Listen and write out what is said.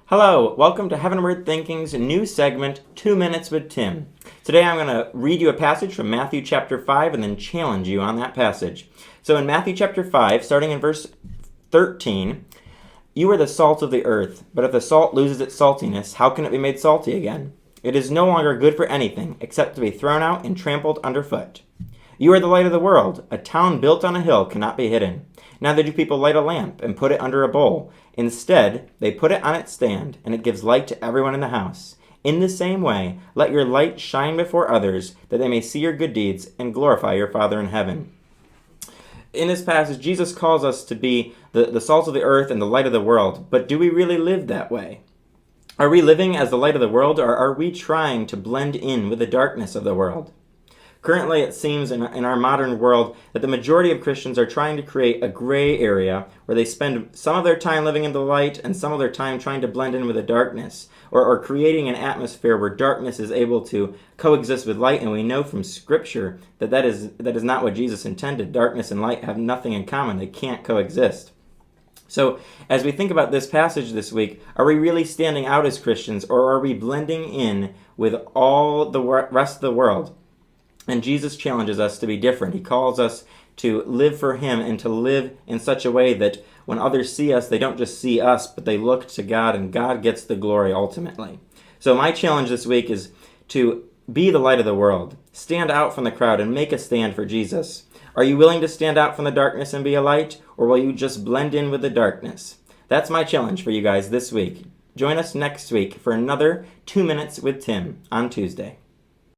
Hello, welcome to Heavenward Thinking's new segment, 2 Minutes with Tim. Today I'm going to read you a passage from Matthew chapter 5 and then challenge you on that passage. So in Matthew chapter 5, starting in verse 13, "You are the salt of the earth, but if the salt loses its saltiness, how can it be made salty again? It is no longer good for anything except to be thrown out and trampled underfoot. You are the light of the world. A town built on a hill cannot be hidden. Neither do people light a lamp and put it under a bowl. Instead, they put it on its stand, and it gives light to everyone in the house. In the same way, let your light shine before others, that they may see your good deeds and glorify your Father in heaven." In this passage, Jesus calls us to be the salt of the earth and the light of the world. But do we really live that way? Are we living as the light of the world, or are we trying to blend in with the darkness of the world? Currently, it seems in our modern world that the majority of Christians are trying to create a gray area where they spend some of their time living in the light and some of their time trying to blend in with the darkness, or creating an atmosphere where darkness is able to coexist with light. And we know from Scripture that is not what Jesus intended. Darkness and light have nothing in common. They can't coexist. So as we think about this passage this week, are we really standing out as Christians, or are we blending in with all the rest of the world? And Jesus challenges us to be different. He calls us to live for Him and to live in such a way that when others see us, they don't just see us, but they look to God, and God gets the glory ultimately. So my challenge this week is to be the light of the world. Stand out from the crowd and make a stand for Jesus. Are you willing to stand out from the darkness and be a light, or will you just blend in with the darkness? That's my challenge for you guys this week. Join us next week for another 2 Minutes with Tim on Tuesday.